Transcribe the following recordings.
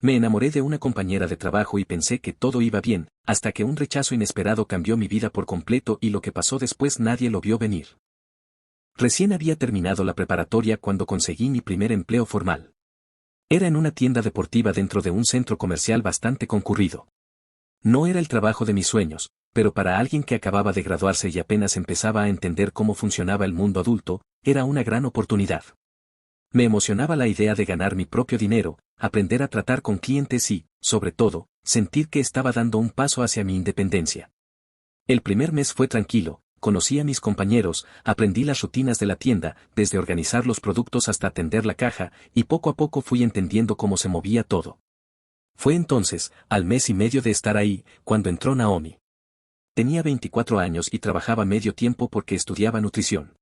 Me enamoré de una compañera de trabajo y pensé que todo iba bien, hasta que un rechazo inesperado cambió mi vida por completo y lo que pasó después nadie lo vio venir. Recién había terminado la preparatoria cuando conseguí mi primer empleo formal. Era en una tienda deportiva dentro de un centro comercial bastante concurrido. No era el trabajo de mis sueños, pero para alguien que acababa de graduarse y apenas empezaba a entender cómo funcionaba el mundo adulto, era una gran oportunidad. Me emocionaba la idea de ganar mi propio dinero, aprender a tratar con clientes y, sobre todo, sentir que estaba dando un paso hacia mi independencia. El primer mes fue tranquilo, conocí a mis compañeros, aprendí las rutinas de la tienda, desde organizar los productos hasta atender la caja, y poco a poco fui entendiendo cómo se movía todo. Fue entonces, al mes y medio de estar ahí, cuando entró Naomi. Tenía 24 años y trabajaba medio tiempo porque estudiaba nutrición.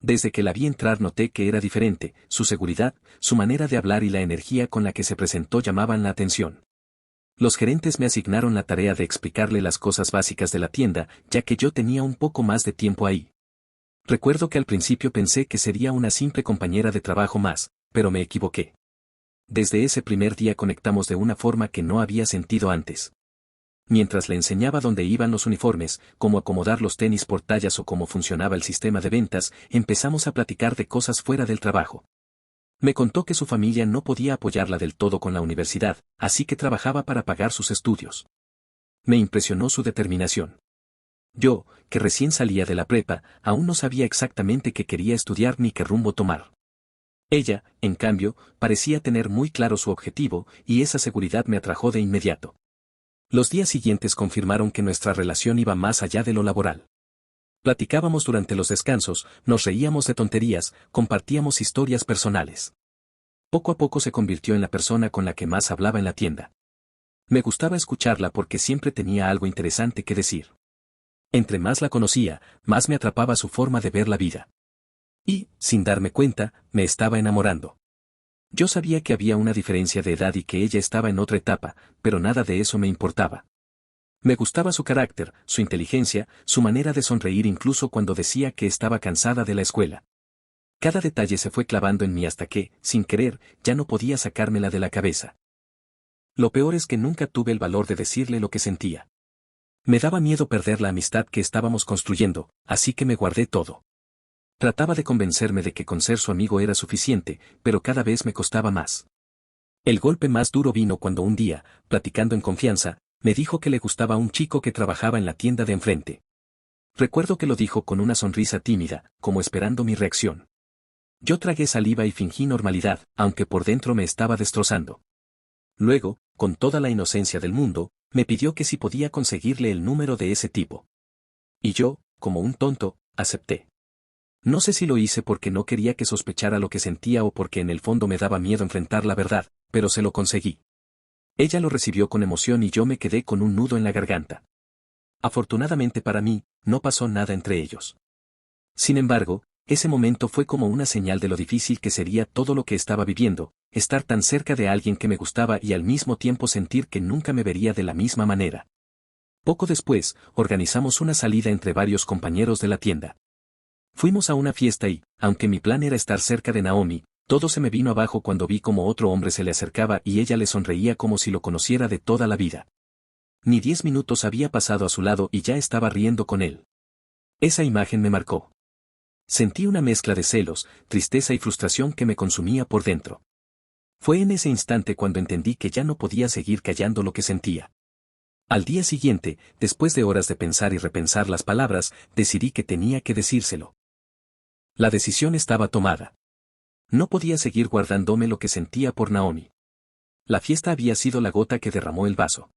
Desde que la vi entrar noté que era diferente, su seguridad, su manera de hablar y la energía con la que se presentó llamaban la atención. Los gerentes me asignaron la tarea de explicarle las cosas básicas de la tienda, ya que yo tenía un poco más de tiempo ahí. Recuerdo que al principio pensé que sería una simple compañera de trabajo más, pero me equivoqué. Desde ese primer día conectamos de una forma que no había sentido antes. Mientras le enseñaba dónde iban los uniformes, cómo acomodar los tenis por tallas o cómo funcionaba el sistema de ventas, empezamos a platicar de cosas fuera del trabajo. Me contó que su familia no podía apoyarla del todo con la universidad, así que trabajaba para pagar sus estudios. Me impresionó su determinación. Yo, que recién salía de la prepa, aún no sabía exactamente qué quería estudiar ni qué rumbo tomar. Ella, en cambio, parecía tener muy claro su objetivo, y esa seguridad me atrajo de inmediato. Los días siguientes confirmaron que nuestra relación iba más allá de lo laboral. Platicábamos durante los descansos, nos reíamos de tonterías, compartíamos historias personales. Poco a poco se convirtió en la persona con la que más hablaba en la tienda. Me gustaba escucharla porque siempre tenía algo interesante que decir. Entre más la conocía, más me atrapaba su forma de ver la vida. Y, sin darme cuenta, me estaba enamorando. Yo sabía que había una diferencia de edad y que ella estaba en otra etapa, pero nada de eso me importaba. Me gustaba su carácter, su inteligencia, su manera de sonreír incluso cuando decía que estaba cansada de la escuela. Cada detalle se fue clavando en mí hasta que, sin querer, ya no podía sacármela de la cabeza. Lo peor es que nunca tuve el valor de decirle lo que sentía. Me daba miedo perder la amistad que estábamos construyendo, así que me guardé todo. Trataba de convencerme de que con ser su amigo era suficiente, pero cada vez me costaba más. El golpe más duro vino cuando un día, platicando en confianza, me dijo que le gustaba un chico que trabajaba en la tienda de enfrente. Recuerdo que lo dijo con una sonrisa tímida, como esperando mi reacción. Yo tragué saliva y fingí normalidad, aunque por dentro me estaba destrozando. Luego, con toda la inocencia del mundo, me pidió que si podía conseguirle el número de ese tipo. Y yo, como un tonto, acepté. No sé si lo hice porque no quería que sospechara lo que sentía o porque en el fondo me daba miedo enfrentar la verdad, pero se lo conseguí. Ella lo recibió con emoción y yo me quedé con un nudo en la garganta. Afortunadamente para mí, no pasó nada entre ellos. Sin embargo, ese momento fue como una señal de lo difícil que sería todo lo que estaba viviendo, estar tan cerca de alguien que me gustaba y al mismo tiempo sentir que nunca me vería de la misma manera. Poco después, organizamos una salida entre varios compañeros de la tienda. Fuimos a una fiesta y, aunque mi plan era estar cerca de Naomi, todo se me vino abajo cuando vi cómo otro hombre se le acercaba y ella le sonreía como si lo conociera de toda la vida. Ni 10 minutos había pasado a su lado y ya estaba riendo con él. Esa imagen me marcó. Sentí una mezcla de celos, tristeza y frustración que me consumía por dentro. Fue en ese instante cuando entendí que ya no podía seguir callando lo que sentía. Al día siguiente, después de horas de pensar y repensar las palabras, decidí que tenía que decírselo. La decisión estaba tomada. No podía seguir guardándome lo que sentía por Naomi. La fiesta había sido la gota que derramó el vaso.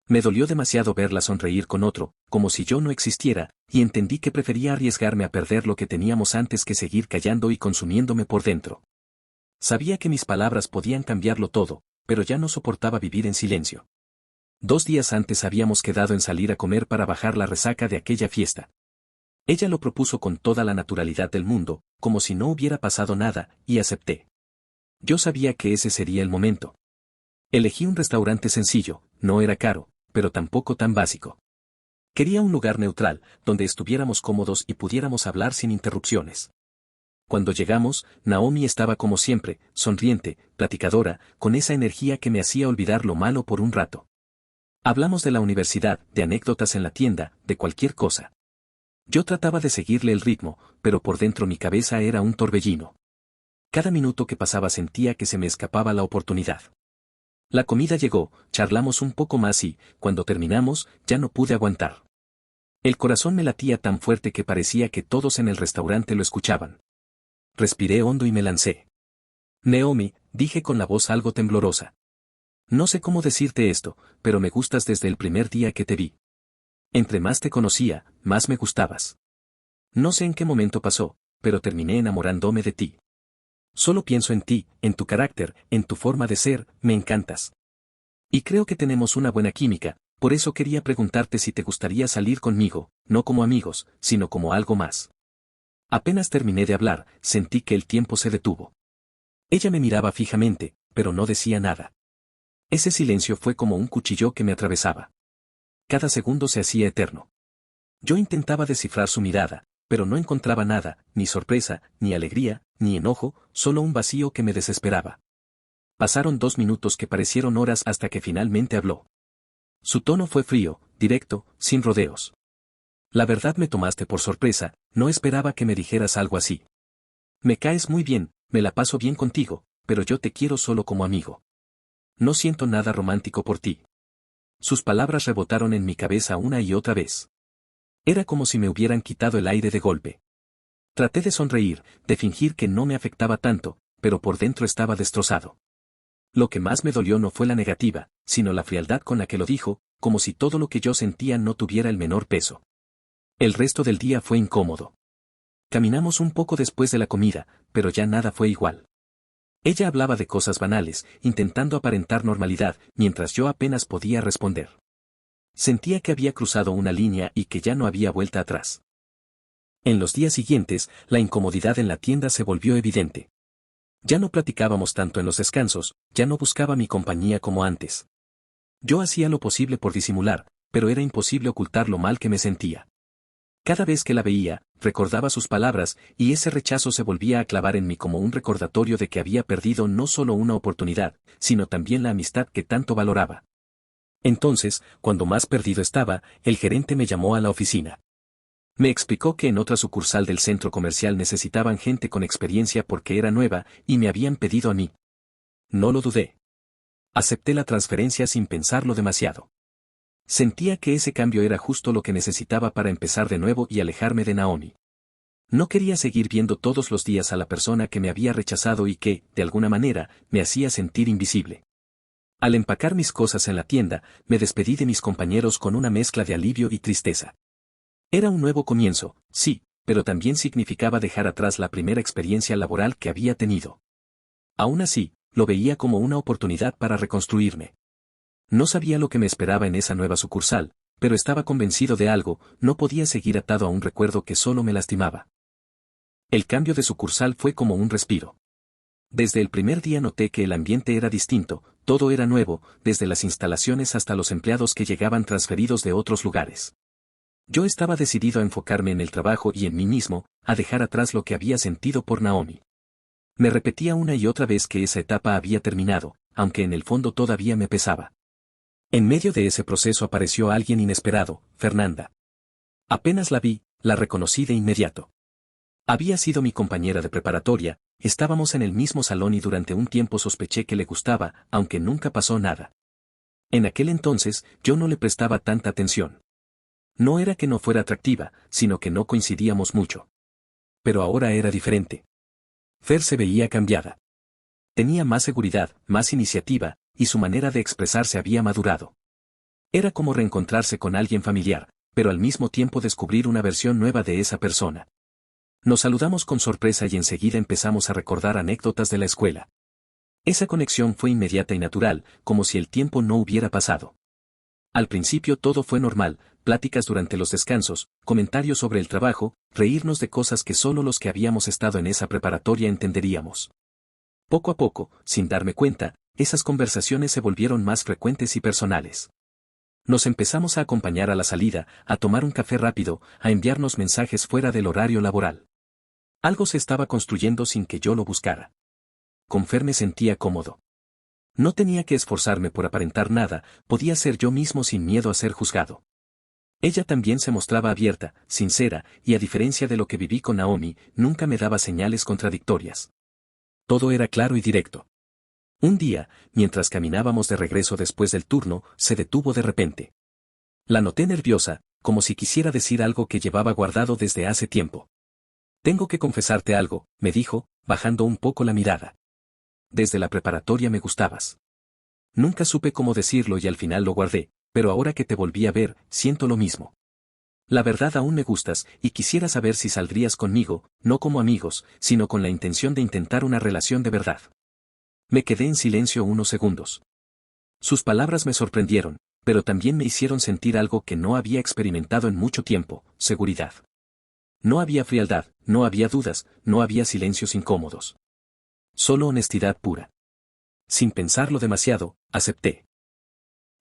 Me dolió demasiado verla sonreír con otro, como si yo no existiera, y entendí que prefería arriesgarme a perder lo que teníamos antes que seguir callando y consumiéndome por dentro. Sabía que mis palabras podían cambiarlo todo, pero ya no soportaba vivir en silencio. 2 días antes habíamos quedado en salir a comer para bajar la resaca de aquella fiesta. Ella lo propuso con toda la naturalidad del mundo, como si no hubiera pasado nada, y acepté. Yo sabía que ese sería el momento. Elegí un restaurante sencillo, no era caro, pero tampoco tan básico. Quería un lugar neutral, donde estuviéramos cómodos y pudiéramos hablar sin interrupciones. Cuando llegamos, Naomi estaba como siempre, sonriente, platicadora, con esa energía que me hacía olvidar lo malo por un rato. Hablamos de la universidad, de anécdotas en la tienda, de cualquier cosa. Yo trataba de seguirle el ritmo, pero por dentro mi cabeza era un torbellino. Cada minuto que pasaba sentía que se me escapaba la oportunidad. La comida llegó, charlamos un poco más y, cuando terminamos, ya no pude aguantar. El corazón me latía tan fuerte que parecía que todos en el restaurante lo escuchaban. Respiré hondo y me lancé. Naomi, dije con la voz algo temblorosa. No sé cómo decirte esto, pero me gustas desde el primer día que te vi. Entre más te conocía, más me gustabas. No sé en qué momento pasó, pero terminé enamorándome de ti. Solo pienso en ti, en tu carácter, en tu forma de ser, me encantas. Y creo que tenemos una buena química, por eso quería preguntarte si te gustaría salir conmigo, no como amigos, sino como algo más. Apenas terminé de hablar, sentí que el tiempo se detuvo. Ella me miraba fijamente, pero no decía nada. Ese silencio fue como un cuchillo que me atravesaba. Cada segundo se hacía eterno. Yo intentaba descifrar su mirada, pero no encontraba nada, ni sorpresa, ni alegría, ni enojo, solo un vacío que me desesperaba. Pasaron 2 minutos que parecieron horas hasta que finalmente habló. Su tono fue frío, directo, sin rodeos. La verdad me tomaste por sorpresa, no esperaba que me dijeras algo así. Me caes muy bien, me la paso bien contigo, pero yo te quiero solo como amigo. No siento nada romántico por ti. Sus palabras rebotaron en mi cabeza una y otra vez. Era como si me hubieran quitado el aire de golpe. Traté de sonreír, de fingir que no me afectaba tanto, pero por dentro estaba destrozado. Lo que más me dolió no fue la negativa, sino la frialdad con la que lo dijo, como si todo lo que yo sentía no tuviera el menor peso. El resto del día fue incómodo. Caminamos un poco después de la comida, pero ya nada fue igual. Ella hablaba de cosas banales, intentando aparentar normalidad, mientras yo apenas podía responder. Sentía que había cruzado una línea y que ya no había vuelta atrás. En los días siguientes, la incomodidad en la tienda se volvió evidente. Ya no platicábamos tanto en los descansos, ya no buscaba mi compañía como antes. Yo hacía lo posible por disimular, pero era imposible ocultar lo mal que me sentía. Cada vez que la veía, recordaba sus palabras, y ese rechazo se volvía a clavar en mí como un recordatorio de que había perdido no solo una oportunidad, sino también la amistad que tanto valoraba. Entonces, cuando más perdido estaba, el gerente me llamó a la oficina. Me explicó que en otra sucursal del centro comercial necesitaban gente con experiencia porque era nueva, y me habían pedido a mí. No lo dudé. Acepté la transferencia sin pensarlo demasiado. Sentía que ese cambio era justo lo que necesitaba para empezar de nuevo y alejarme de Naomi. No quería seguir viendo todos los días a la persona que me había rechazado y que, de alguna manera, me hacía sentir invisible. Al empacar mis cosas en la tienda, me despedí de mis compañeros con una mezcla de alivio y tristeza. Era un nuevo comienzo, sí, pero también significaba dejar atrás la primera experiencia laboral que había tenido. Aún así, lo veía como una oportunidad para reconstruirme. No sabía lo que me esperaba en esa nueva sucursal, pero estaba convencido de algo, no podía seguir atado a un recuerdo que solo me lastimaba. El cambio de sucursal fue como un respiro. Desde el primer día noté que el ambiente era distinto, todo era nuevo, desde las instalaciones hasta los empleados que llegaban transferidos de otros lugares. Yo estaba decidido a enfocarme en el trabajo y en mí mismo, a dejar atrás lo que había sentido por Naomi. Me repetía una y otra vez que esa etapa había terminado, aunque en el fondo todavía me pesaba. En medio de ese proceso apareció alguien inesperado, Fernanda. Apenas la vi, la reconocí de inmediato. Había sido mi compañera de preparatoria, estábamos en el mismo salón y durante un tiempo sospeché que le gustaba, aunque nunca pasó nada. En aquel entonces, yo no le prestaba tanta atención. No era que no fuera atractiva, sino que no coincidíamos mucho. Pero ahora era diferente. Fer se veía cambiada. Tenía más seguridad, más iniciativa, y su manera de expresarse había madurado. Era como reencontrarse con alguien familiar, pero al mismo tiempo descubrir una versión nueva de esa persona. Nos saludamos con sorpresa y enseguida empezamos a recordar anécdotas de la escuela. Esa conexión fue inmediata y natural, como si el tiempo no hubiera pasado. Al principio todo fue normal, pláticas durante los descansos, comentarios sobre el trabajo, reírnos de cosas que solo los que habíamos estado en esa preparatoria entenderíamos. Poco a poco, sin darme cuenta, esas conversaciones se volvieron más frecuentes y personales. Nos empezamos a acompañar a la salida, a tomar un café rápido, a enviarnos mensajes fuera del horario laboral. Algo se estaba construyendo sin que yo lo buscara. Con Fer me sentía cómodo. No tenía que esforzarme por aparentar nada, podía ser yo mismo sin miedo a ser juzgado. Ella también se mostraba abierta, sincera, y a diferencia de lo que viví con Naomi, nunca me daba señales contradictorias. Todo era claro y directo. Un día, mientras caminábamos de regreso después del turno, se detuvo de repente. La noté nerviosa, como si quisiera decir algo que llevaba guardado desde hace tiempo. Tengo que confesarte algo, me dijo, bajando un poco la mirada. Desde la preparatoria me gustabas. Nunca supe cómo decirlo y al final lo guardé, pero ahora que te volví a ver, siento lo mismo. La verdad aún me gustas, y quisiera saber si saldrías conmigo, no como amigos, sino con la intención de intentar una relación de verdad. Me quedé en silencio unos segundos. Sus palabras me sorprendieron, pero también me hicieron sentir algo que no había experimentado en mucho tiempo, seguridad. No había frialdad, no había dudas, no había silencios incómodos. Solo honestidad pura. Sin pensarlo demasiado, acepté.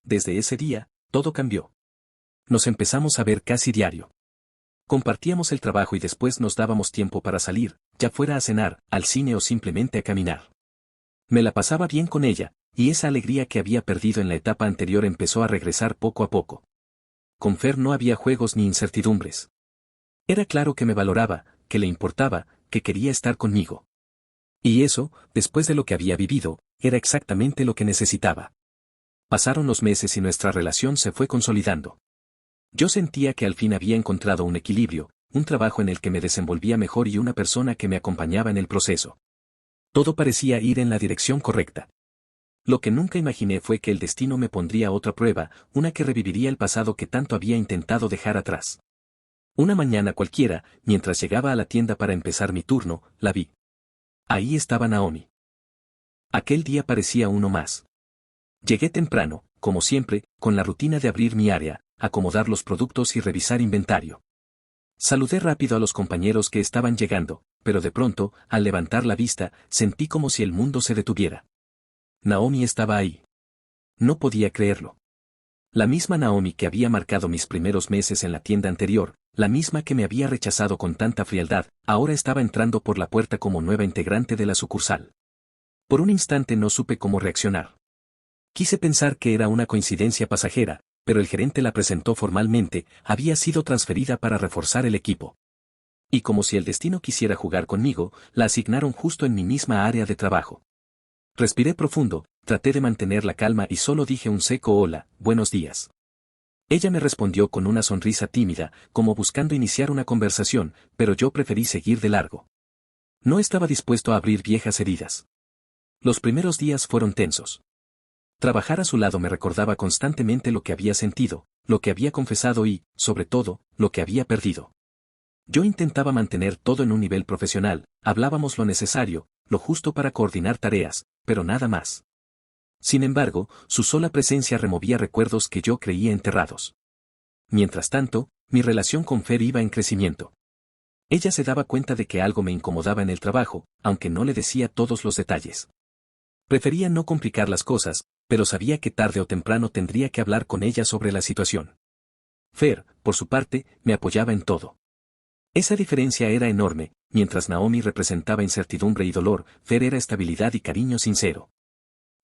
Desde ese día, todo cambió. Nos empezamos a ver casi diario. Compartíamos el trabajo y después nos dábamos tiempo para salir, ya fuera a cenar, al cine o simplemente a caminar. Me la pasaba bien con ella, y esa alegría que había perdido en la etapa anterior empezó a regresar poco a poco. Con Fer no había juegos ni incertidumbres. Era claro que me valoraba, que le importaba, que quería estar conmigo. Y eso, después de lo que había vivido, era exactamente lo que necesitaba. Pasaron los meses y nuestra relación se fue consolidando. Yo sentía que al fin había encontrado un equilibrio, un trabajo en el que me desenvolvía mejor y una persona que me acompañaba en el proceso. Todo parecía ir en la dirección correcta. Lo que nunca imaginé fue que el destino me pondría otra prueba, una que reviviría el pasado que tanto había intentado dejar atrás. Una mañana cualquiera, mientras llegaba a la tienda para empezar mi turno, la vi. Ahí estaba Naomi. Aquel día parecía uno más. Llegué temprano, como siempre, con la rutina de abrir mi área, acomodar los productos y revisar inventario. Saludé rápido a los compañeros que estaban llegando, pero de pronto, al levantar la vista, sentí como si el mundo se detuviera. Naomi estaba ahí. No podía creerlo. La misma Naomi que había marcado mis primeros meses en la tienda anterior, la misma que me había rechazado con tanta frialdad, ahora estaba entrando por la puerta como nueva integrante de la sucursal. Por un instante no supe cómo reaccionar. Quise pensar que era una coincidencia pasajera, pero el gerente la presentó formalmente, había sido transferida para reforzar el equipo. Y como si el destino quisiera jugar conmigo, la asignaron justo en mi misma área de trabajo. Respiré profundo, traté de mantener la calma y solo dije un seco hola, buenos días. Ella me respondió con una sonrisa tímida, como buscando iniciar una conversación, pero yo preferí seguir de largo. No estaba dispuesto a abrir viejas heridas. Los primeros días fueron tensos. Trabajar a su lado me recordaba constantemente lo que había sentido, lo que había confesado y, sobre todo, lo que había perdido. Yo intentaba mantener todo en un nivel profesional, hablábamos lo necesario, lo justo para coordinar tareas, pero nada más. Sin embargo, su sola presencia removía recuerdos que yo creía enterrados. Mientras tanto, mi relación con Fer iba en crecimiento. Ella se daba cuenta de que algo me incomodaba en el trabajo, aunque no le decía todos los detalles. Prefería no complicar las cosas, pero sabía que tarde o temprano tendría que hablar con ella sobre la situación. Fer, por su parte, me apoyaba en todo. Esa diferencia era enorme, mientras Naomi representaba incertidumbre y dolor, Fer era estabilidad y cariño sincero.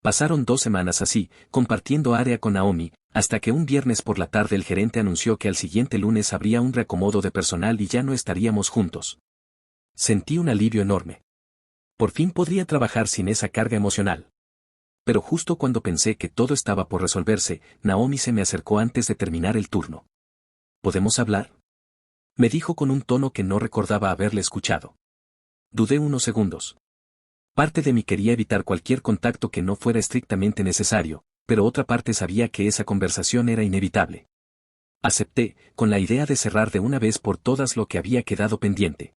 Pasaron 2 semanas así, compartiendo área con Naomi, hasta que un viernes por la tarde el gerente anunció que al siguiente lunes habría un reacomodo de personal y ya no estaríamos juntos. Sentí un alivio enorme. Por fin podría trabajar sin esa carga emocional. Pero justo cuando pensé que todo estaba por resolverse, Naomi se me acercó antes de terminar el turno. ¿Podemos hablar?, me dijo con un tono que no recordaba haberle escuchado. Dudé unos segundos. Parte de mí quería evitar cualquier contacto que no fuera estrictamente necesario, pero otra parte sabía que esa conversación era inevitable. Acepté, con la idea de cerrar de una vez por todas lo que había quedado pendiente.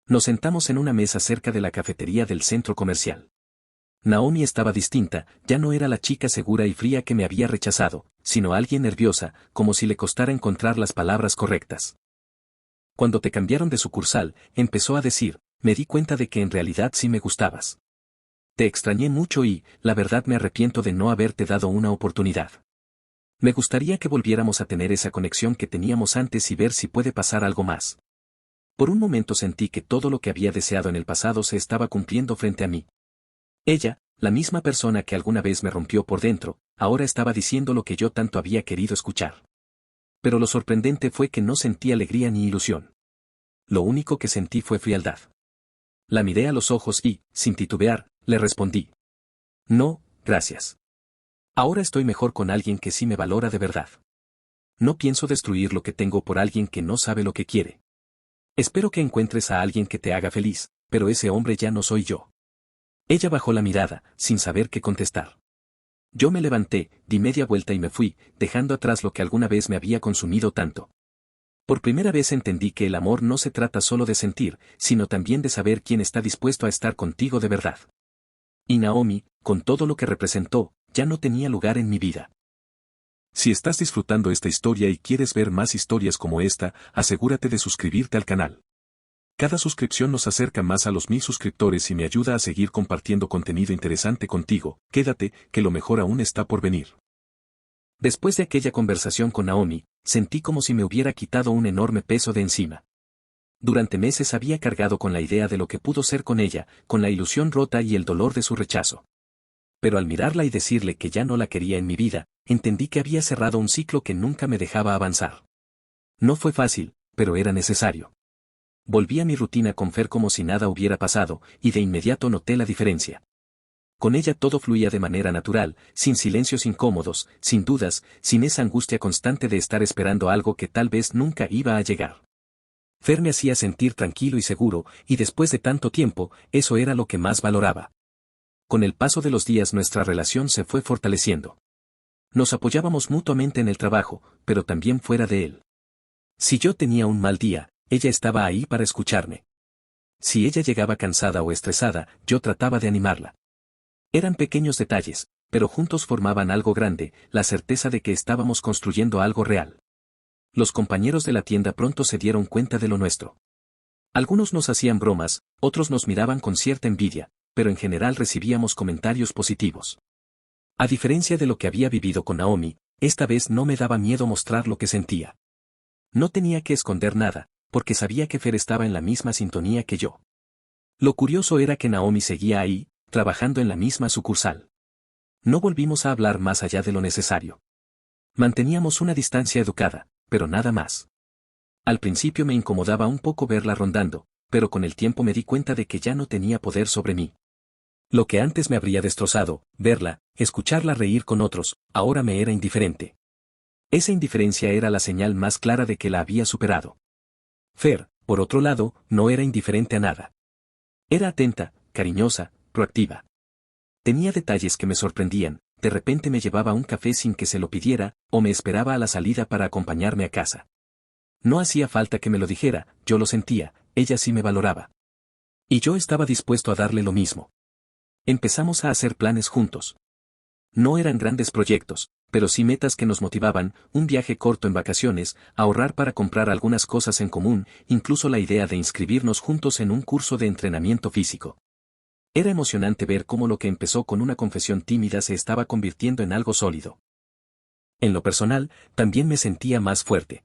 Nos sentamos en una mesa cerca de la cafetería del centro comercial. Naomi estaba distinta, ya no era la chica segura y fría que me había rechazado, sino alguien nerviosa, como si le costara encontrar las palabras correctas. Cuando te cambiaron de sucursal, empezó a decir, me di cuenta de que en realidad sí me gustabas. Te extrañé mucho y, la verdad me arrepiento de no haberte dado una oportunidad. Me gustaría que volviéramos a tener esa conexión que teníamos antes y ver si puede pasar algo más. Por un momento sentí que todo lo que había deseado en el pasado se estaba cumpliendo frente a mí. Ella, la misma persona que alguna vez me rompió por dentro, ahora estaba diciendo lo que yo tanto había querido escuchar. Pero lo sorprendente fue que no sentí alegría ni ilusión. Lo único que sentí fue frialdad. La miré a los ojos y, sin titubear, le respondí. No, gracias. Ahora estoy mejor con alguien que sí me valora de verdad. No pienso destruir lo que tengo por alguien que no sabe lo que quiere. Espero que encuentres a alguien que te haga feliz, pero ese hombre ya no soy yo. Ella bajó la mirada, sin saber qué contestar. Yo me levanté, di media vuelta y me fui, dejando atrás lo que alguna vez me había consumido tanto. Por primera vez entendí que el amor no se trata solo de sentir, sino también de saber quién está dispuesto a estar contigo de verdad. Y Naomi, con todo lo que representó, ya no tenía lugar en mi vida. Si estás disfrutando esta historia y quieres ver más historias como esta, asegúrate de suscribirte al canal. Cada suscripción nos acerca más a los 1000 suscriptores y me ayuda a seguir compartiendo contenido interesante contigo. Quédate, que lo mejor aún está por venir. Después de aquella conversación con Naomi, sentí como si me hubiera quitado un enorme peso de encima. Durante meses había cargado con la idea de lo que pudo ser con ella, con la ilusión rota y el dolor de su rechazo. Pero al mirarla y decirle que ya no la quería en mi vida, entendí que había cerrado un ciclo que nunca me dejaba avanzar. No fue fácil, pero era necesario. Volví a mi rutina con Fer como si nada hubiera pasado, y de inmediato noté la diferencia. Con ella todo fluía de manera natural, sin silencios incómodos, sin dudas, sin esa angustia constante de estar esperando algo que tal vez nunca iba a llegar. Fer me hacía sentir tranquilo y seguro, y después de tanto tiempo, eso era lo que más valoraba. Con el paso de los días nuestra relación se fue fortaleciendo. Nos apoyábamos mutuamente en el trabajo, pero también fuera de él. Si yo tenía un mal día, ella estaba ahí para escucharme. Si ella llegaba cansada o estresada, yo trataba de animarla. Eran pequeños detalles, pero juntos formaban algo grande, la certeza de que estábamos construyendo algo real. Los compañeros de la tienda pronto se dieron cuenta de lo nuestro. Algunos nos hacían bromas, otros nos miraban con cierta envidia, pero en general recibíamos comentarios positivos. A diferencia de lo que había vivido con Naomi, esta vez no me daba miedo mostrar lo que sentía. No tenía que esconder nada, porque sabía que Fer estaba en la misma sintonía que yo. Lo curioso era que Naomi seguía ahí, trabajando en la misma sucursal. No volvimos a hablar más allá de lo necesario. Manteníamos una distancia educada, pero nada más. Al principio me incomodaba un poco verla rondando, pero con el tiempo me di cuenta de que ya no tenía poder sobre mí. Lo que antes me habría destrozado, verla, escucharla reír con otros, ahora me era indiferente. Esa indiferencia era la señal más clara de que la había superado. Fer, por otro lado, no era indiferente a nada. Era atenta, cariñosa, proactiva. Tenía detalles que me sorprendían, de repente me llevaba un café sin que se lo pidiera, o me esperaba a la salida para acompañarme a casa. No hacía falta que me lo dijera, yo lo sentía, ella sí me valoraba. Y yo estaba dispuesto a darle lo mismo. Empezamos a hacer planes juntos. No eran grandes proyectos, pero sí metas que nos motivaban, un viaje corto en vacaciones, ahorrar para comprar algunas cosas en común, incluso la idea de inscribirnos juntos en un curso de entrenamiento físico. Era emocionante ver cómo lo que empezó con una confesión tímida se estaba convirtiendo en algo sólido. En lo personal, también me sentía más fuerte.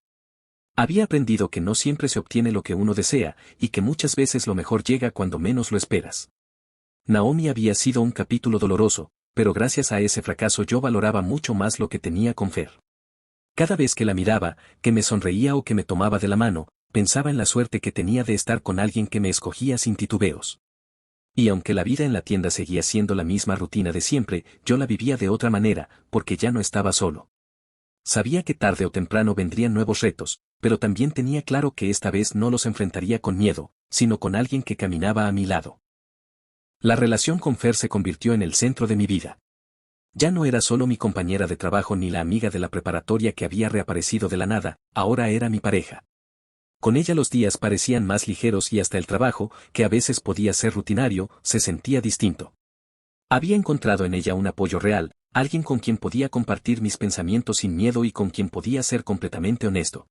Había aprendido que no siempre se obtiene lo que uno desea, y que muchas veces lo mejor llega cuando menos lo esperas. Naomi había sido un capítulo doloroso, pero gracias a ese fracaso yo valoraba mucho más lo que tenía con Fer. Cada vez que la miraba, que me sonreía o que me tomaba de la mano, pensaba en la suerte que tenía de estar con alguien que me escogía sin titubeos. Y aunque la vida en la tienda seguía siendo la misma rutina de siempre, yo la vivía de otra manera, porque ya no estaba solo. Sabía que tarde o temprano vendrían nuevos retos, pero también tenía claro que esta vez no los enfrentaría con miedo, sino con alguien que caminaba a mi lado. La relación con Fer se convirtió en el centro de mi vida. Ya no era solo mi compañera de trabajo ni la amiga de la preparatoria que había reaparecido de la nada, ahora era mi pareja. Con ella los días parecían más ligeros y hasta el trabajo, que a veces podía ser rutinario, se sentía distinto. Había encontrado en ella un apoyo real, alguien con quien podía compartir mis pensamientos sin miedo y con quien podía ser completamente honesto.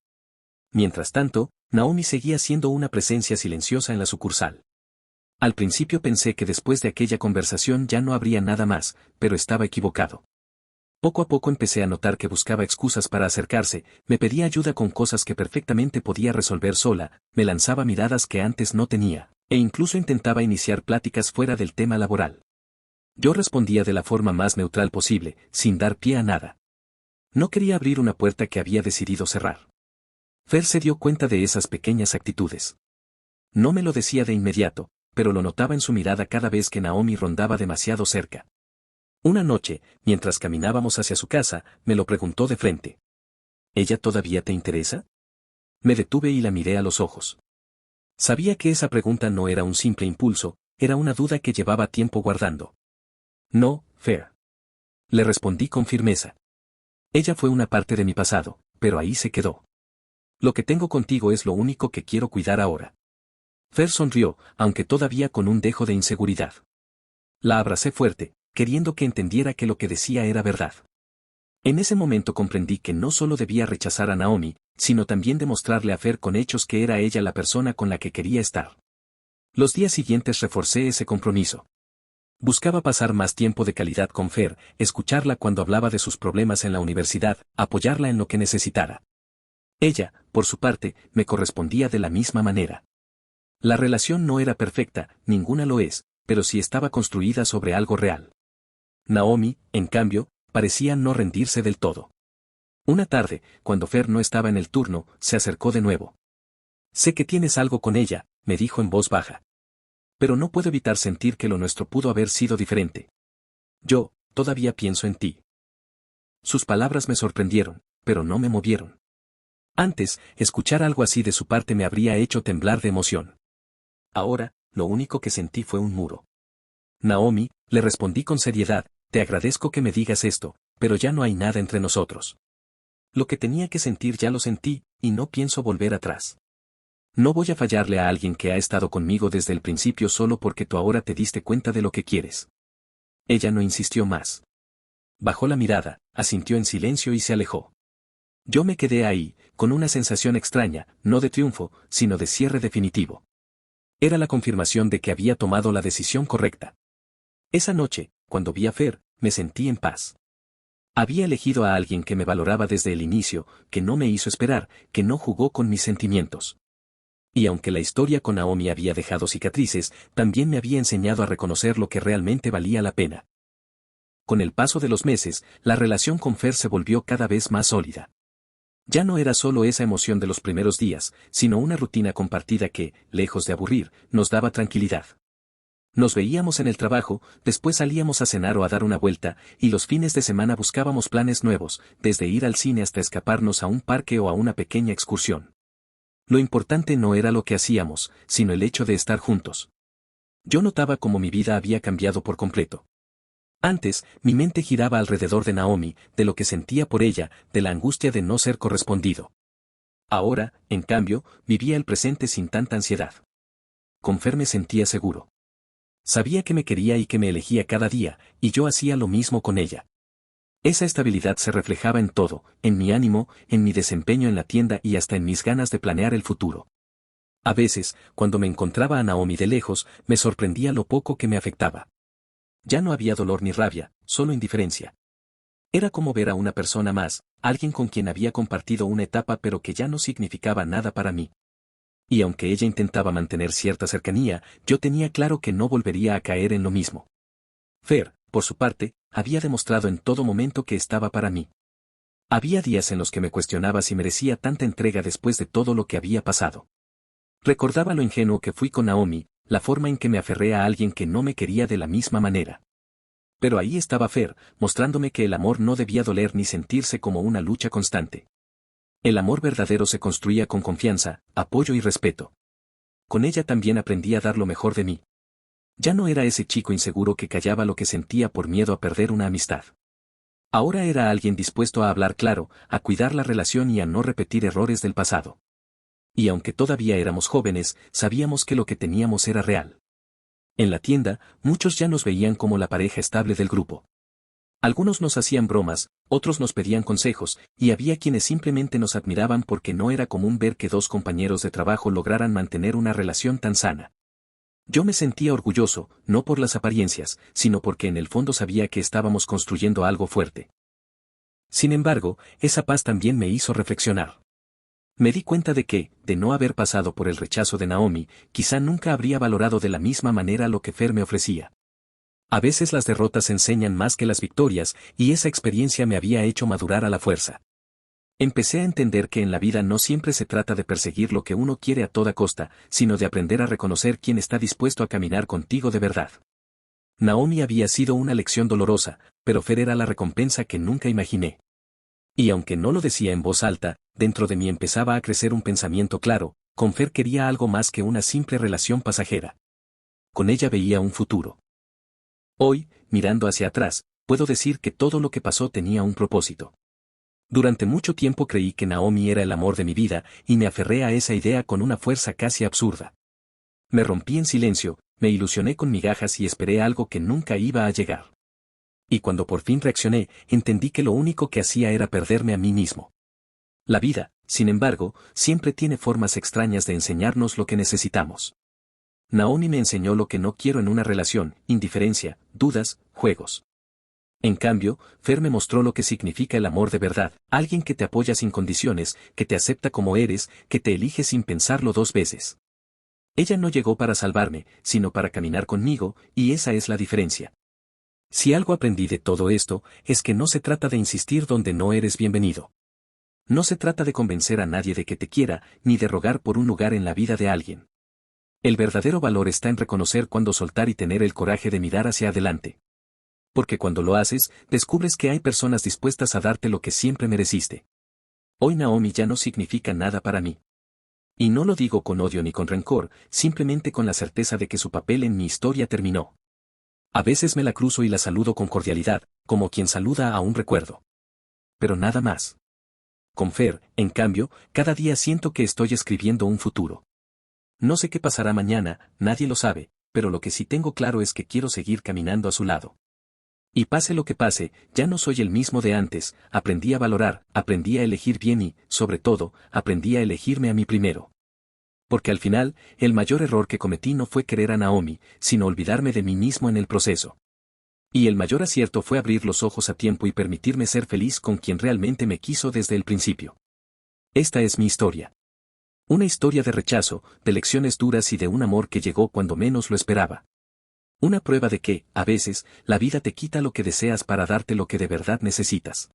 Mientras tanto, Naomi seguía siendo una presencia silenciosa en la sucursal. Al principio pensé que después de aquella conversación ya no habría nada más, pero estaba equivocado. Poco a poco empecé a notar que buscaba excusas para acercarse, me pedía ayuda con cosas que perfectamente podía resolver sola, me lanzaba miradas que antes no tenía, e incluso intentaba iniciar pláticas fuera del tema laboral. Yo respondía de la forma más neutral posible, sin dar pie a nada. No quería abrir una puerta que había decidido cerrar. Fer se dio cuenta de esas pequeñas actitudes. No me lo decía de inmediato, pero lo notaba en su mirada cada vez que Naomi rondaba demasiado cerca. Una noche, mientras caminábamos hacia su casa, me lo preguntó de frente. ¿Ella todavía te interesa? Me detuve y la miré a los ojos. Sabía que esa pregunta no era un simple impulso, era una duda que llevaba tiempo guardando. No, Fer. Le respondí con firmeza. Ella fue una parte de mi pasado, pero ahí se quedó. Lo que tengo contigo es lo único que quiero cuidar ahora. Fer sonrió, aunque todavía con un dejo de inseguridad. La abracé fuerte, queriendo que entendiera que lo que decía era verdad. En ese momento comprendí que no solo debía rechazar a Naomi, sino también demostrarle a Fer con hechos que era ella la persona con la que quería estar. Los días siguientes reforcé ese compromiso. Buscaba pasar más tiempo de calidad con Fer, escucharla cuando hablaba de sus problemas en la universidad, apoyarla en lo que necesitara. Ella, por su parte, me correspondía de la misma manera. La relación no era perfecta, ninguna lo es, pero sí estaba construida sobre algo real. Naomi, en cambio, parecía no rendirse del todo. Una tarde, cuando Fer no estaba en el turno, se acercó de nuevo. Sé que tienes algo con ella, me dijo en voz baja. Pero no puedo evitar sentir que lo nuestro pudo haber sido diferente. Yo, todavía pienso en ti. Sus palabras me sorprendieron, pero no me movieron. Antes, escuchar algo así de su parte me habría hecho temblar de emoción. Ahora, lo único que sentí fue un muro. Naomi, le respondí con seriedad, te agradezco que me digas esto, pero ya no hay nada entre nosotros. Lo que tenía que sentir ya lo sentí, y no pienso volver atrás. No voy a fallarle a alguien que ha estado conmigo desde el principio solo porque tú ahora te diste cuenta de lo que quieres. Ella no insistió más. Bajó la mirada, asintió en silencio y se alejó. Yo me quedé ahí, con una sensación extraña, no de triunfo, sino de cierre definitivo. Era la confirmación de que había tomado la decisión correcta. Esa noche, cuando vi a Fer, me sentí en paz. Había elegido a alguien que me valoraba desde el inicio, que no me hizo esperar, que no jugó con mis sentimientos. Y aunque la historia con Naomi había dejado cicatrices, también me había enseñado a reconocer lo que realmente valía la pena. Con el paso de los meses, la relación con Fer se volvió cada vez más sólida. Ya no era solo esa emoción de los primeros días, sino una rutina compartida que, lejos de aburrir, nos daba tranquilidad. Nos veíamos en el trabajo, después salíamos a cenar o a dar una vuelta, y los fines de semana buscábamos planes nuevos, desde ir al cine hasta escaparnos a un parque o a una pequeña excursión. Lo importante no era lo que hacíamos, sino el hecho de estar juntos. Yo notaba cómo mi vida había cambiado por completo. Antes, mi mente giraba alrededor de Naomi, de lo que sentía por ella, de la angustia de no ser correspondido. Ahora, en cambio, vivía el presente sin tanta ansiedad. Con Fer me sentía seguro. Sabía que me quería y que me elegía cada día, y yo hacía lo mismo con ella. Esa estabilidad se reflejaba en todo, en mi ánimo, en mi desempeño en la tienda y hasta en mis ganas de planear el futuro. A veces, cuando me encontraba a Naomi de lejos, me sorprendía lo poco que me afectaba. Ya no había dolor ni rabia, solo indiferencia. Era como ver a una persona más, alguien con quien había compartido una etapa pero que ya no significaba nada para mí. Y aunque ella intentaba mantener cierta cercanía, yo tenía claro que no volvería a caer en lo mismo. Fer, por su parte, había demostrado en todo momento que estaba para mí. Había días en los que me cuestionaba si merecía tanta entrega después de todo lo que había pasado. Recordaba lo ingenuo que fui con Naomi, la forma en que me aferré a alguien que no me quería de la misma manera. Pero ahí estaba Fer, mostrándome que el amor no debía doler ni sentirse como una lucha constante. El amor verdadero se construía con confianza, apoyo y respeto. Con ella también aprendí a dar lo mejor de mí. Ya no era ese chico inseguro que callaba lo que sentía por miedo a perder una amistad. Ahora era alguien dispuesto a hablar claro, a cuidar la relación y a no repetir errores del pasado. Y aunque todavía éramos jóvenes, sabíamos que lo que teníamos era real. En la tienda, muchos ya nos veían como la pareja estable del grupo. Algunos nos hacían bromas, otros nos pedían consejos, y había quienes simplemente nos admiraban porque no era común ver que dos compañeros de trabajo lograran mantener una relación tan sana. Yo me sentía orgulloso, no por las apariencias, sino porque en el fondo sabía que estábamos construyendo algo fuerte. Sin embargo, esa paz también me hizo reflexionar. Me di cuenta de que, de no haber pasado por el rechazo de Naomi, quizá nunca habría valorado de la misma manera lo que Fer me ofrecía. A veces las derrotas enseñan más que las victorias, y esa experiencia me había hecho madurar a la fuerza. Empecé a entender que en la vida no siempre se trata de perseguir lo que uno quiere a toda costa, sino de aprender a reconocer quién está dispuesto a caminar contigo de verdad. Naomi había sido una lección dolorosa, pero Fer era la recompensa que nunca imaginé. Y aunque no lo decía en voz alta, dentro de mí empezaba a crecer un pensamiento claro: con Fer quería algo más que una simple relación pasajera. Con ella veía un futuro. Hoy, mirando hacia atrás, puedo decir que todo lo que pasó tenía un propósito. Durante mucho tiempo creí que Naomi era el amor de mi vida, y me aferré a esa idea con una fuerza casi absurda. Me rompí en silencio, me ilusioné con migajas y esperé algo que nunca iba a llegar. Y cuando por fin reaccioné, entendí que lo único que hacía era perderme a mí mismo. La vida, sin embargo, siempre tiene formas extrañas de enseñarnos lo que necesitamos. Naomi me enseñó lo que no quiero en una relación: indiferencia, dudas, juegos. En cambio, Fer me mostró lo que significa el amor de verdad: alguien que te apoya sin condiciones, que te acepta como eres, que te elige sin pensarlo dos veces. Ella no llegó para salvarme, sino para caminar conmigo, y esa es la diferencia. Si algo aprendí de todo esto, es que no se trata de insistir donde no eres bienvenido. No se trata de convencer a nadie de que te quiera, ni de rogar por un lugar en la vida de alguien. El verdadero valor está en reconocer cuándo soltar y tener el coraje de mirar hacia adelante. Porque cuando lo haces, descubres que hay personas dispuestas a darte lo que siempre mereciste. Hoy Naomi ya no significa nada para mí. Y no lo digo con odio ni con rencor, simplemente con la certeza de que su papel en mi historia terminó. A veces me la cruzo y la saludo con cordialidad, como quien saluda a un recuerdo. Pero nada más. Con Fer, en cambio, cada día siento que estoy escribiendo un futuro. No sé qué pasará mañana, nadie lo sabe, pero lo que sí tengo claro es que quiero seguir caminando a su lado. Y pase lo que pase, ya no soy el mismo de antes: aprendí a valorar, aprendí a elegir bien y, sobre todo, aprendí a elegirme a mí primero. Porque al final, el mayor error que cometí no fue querer a Naomi, sino olvidarme de mí mismo en el proceso. Y el mayor acierto fue abrir los ojos a tiempo y permitirme ser feliz con quien realmente me quiso desde el principio. Esta es mi historia. Una historia de rechazo, de lecciones duras y de un amor que llegó cuando menos lo esperaba. Una prueba de que, a veces, la vida te quita lo que deseas para darte lo que de verdad necesitas.